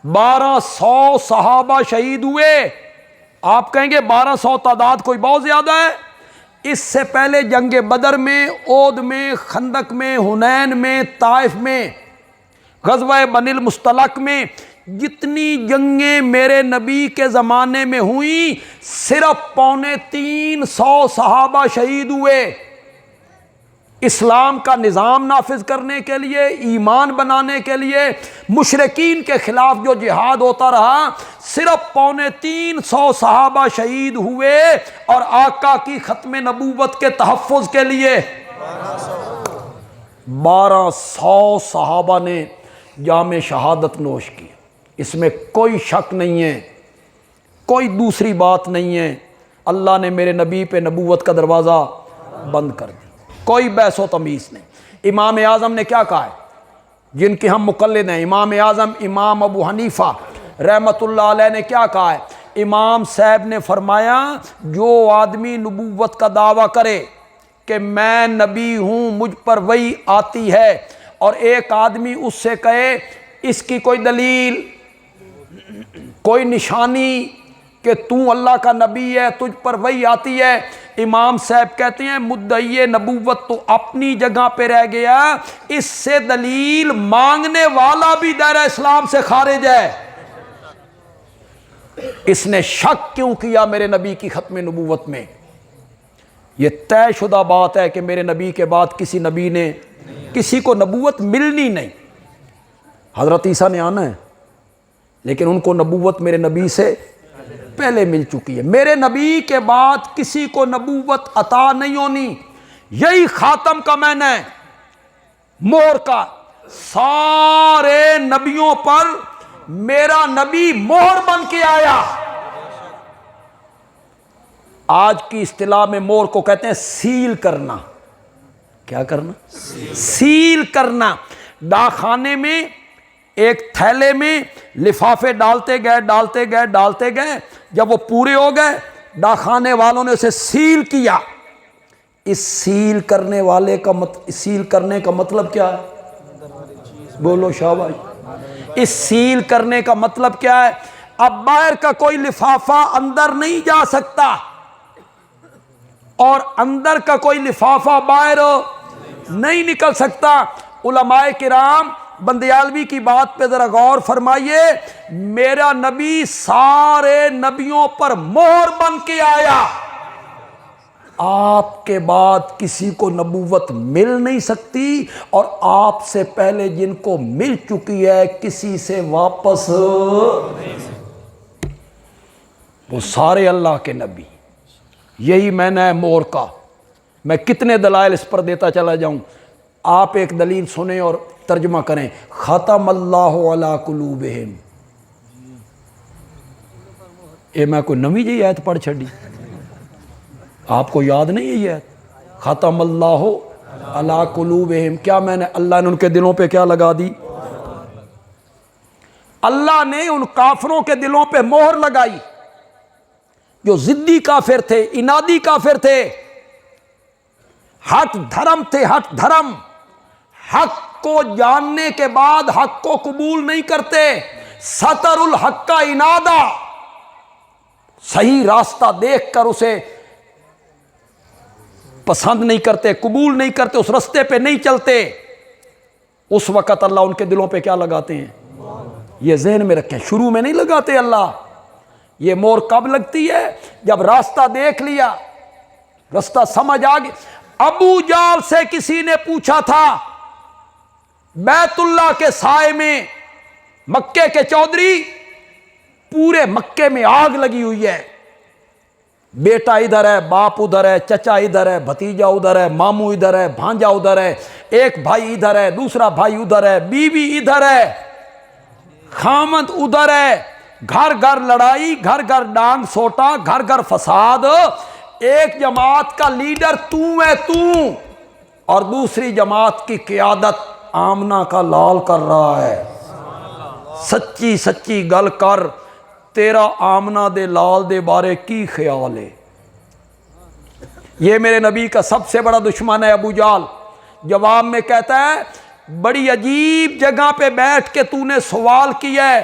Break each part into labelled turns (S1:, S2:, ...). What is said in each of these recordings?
S1: 1200 صحابہ شہید ہوئے. آپ کہیں گے 1200 تعداد کوئی بہت زیادہ ہے. اس سے پہلے جنگ بدر میں، احد میں، خندق میں، حنین میں، طائف میں، غزوہ بنی المصطلق میں، جتنی جنگیں میرے نبی کے زمانے میں ہوئیں صرف 350 صحابہ شہید ہوئے. اسلام کا نظام نافذ کرنے کے لیے، ایمان بنانے کے لیے، مشرکین کے خلاف جو جہاد ہوتا رہا، صرف 350 صحابہ شہید ہوئے. اور آقا کی ختم نبوت کے تحفظ کے لیے 1200 صحابہ نے جام شہادت نوش کی. اس میں کوئی شک نہیں ہے، کوئی دوسری بات نہیں ہے. اللہ نے میرے نبی پہ نبوت کا دروازہ بند کر دیا، کوئی بحث و تمیز نہیں. امام اعظم نے کیا کہا ہے، جن کے ہم مقلد ہیں، امام اعظم امام ابو حنیفہ رحمۃ اللہ علیہ نے کیا کہا ہے؟ امام صاحب نے فرمایا جو آدمی نبوت کا دعویٰ کرے کہ میں نبی ہوں، مجھ پر وحی آتی ہے، اور ایک آدمی اس سے کہے اس کی کوئی دلیل، کوئی نشانی کہ تو اللہ کا نبی ہے، تجھ پر وحی آتی ہے، امام صاحب کہتے ہیں مدعی نبوت تو اپنی جگہ پہ رہ گیا، اس سے دلیل مانگنے والا بھی دائرہ اسلام سے خارج ہے. اس نے شک کیوں کیا میرے نبی کی ختم نبوت میں؟ یہ طے شدہ بات ہے کہ میرے نبی کے بعد کسی نبی نے، کسی کو نبوت ملنی نہیں. حضرت عیسیٰ نے آنا ہے لیکن ان کو نبوت میرے نبی سے پہلے مل چکی ہے. میرے نبی کے بعد کسی کو نبوت عطا نہیں ہونی. یہی خاتم کا معنی ہے مہر کا. سارے نبیوں پر میرا نبی مہر بن کے آیا. آج کی اصطلاح میں مہر کو کہتے ہیں سیل کرنا. کیا کرنا؟ سیل کرنا. ڈاک خانے میں ایک تھیلے میں لفافے ڈالتے گئے، جب وہ پورے ہو گئے ڈاک خانے والوں نے اسے سیل کیا. اس سیل کرنے کا مطلب کیا ہے؟ بولو شاباش. اس سیل کرنے کا مطلب کیا ہے؟ اب باہر کا کوئی لفافہ اندر نہیں جا سکتا، اور اندر کا کوئی لفافہ باہر نہیں نکل سکتا. علماء کرام بندیالوی کی بات پہ ذرا غور فرمائیے. میرا نبی سارے نبیوں پر مہر بن کے آیا. آپ کے بعد کسی کو نبوت مل نہیں سکتی، اور آپ سے پہلے جن کو مل چکی ہے کسی سے واپس وہ سارے اللہ کے نبی. یہی معنی ہے مہر کا. میں کتنے دلائل اس پر دیتا چلا جاؤں، آپ ایک دلیل سنیں اور ترجمہ کریں. ختم اللہ علی قلوبہم. اے میں کوئی نویں جی آیت پڑھ چھڑی، آپ کو یاد نہیں ہے یہ آیت؟ ختم اللہ علی قلوبہم. کیا میں نے اللہ نے ان کے دلوں پہ کیا لگا دی؟ اللہ نے ان کافروں کے دلوں پہ مہر لگائی جو ضدی کافر تھے، انادی کافر تھے، ہٹ دھرم تھے، ہٹ دھرم. حق کو جاننے کے بعد حق کو قبول نہیں کرتے. سطر الحق کا انادہ، صحیح راستہ دیکھ کر اسے پسند نہیں کرتے، قبول نہیں کرتے، اس راستے پہ نہیں چلتے. اس وقت اللہ ان کے دلوں پہ کیا لگاتے ہیں؟ یہ ذہن میں رکھیں، شروع میں نہیں لگاتے اللہ. یہ مہر کب لگتی ہے؟ جب راستہ دیکھ لیا، راستہ سمجھ آ گیا. ابو جال سے کسی نے پوچھا تھا بیت اللہ کے سائے میں، مکے کے چودھری، پورے مکے میں آگ لگی ہوئی ہے، بیٹا ادھر ہے، باپ ادھر ہے، چچا ادھر ہے، بھتیجا ادھر ہے، ماموں ادھر ہے، بھانجا ادھر ہے، ایک بھائی ادھر ہے، دوسرا بھائی ادھر ہے، بیوی ادھر ہے، خامند ادھر ہے. گھر گھر لڑائی، گھر گھر ڈانگ سوٹا، گھر گھر فساد. ایک جماعت کا لیڈر تو ہے تو، اور دوسری جماعت کی قیادت آمنہ کا لال کر رہا ہے. سچی سچی گل کر، تیرا آمنہ دے لال دے بارے کی خیال ہے؟ یہ میرے نبی کا سب سے بڑا دشمن ہے ابو جال. جواب میں کہتا ہے بڑی عجیب جگہ پہ بیٹھ کے تو نے سوال کیا ہے.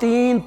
S1: 3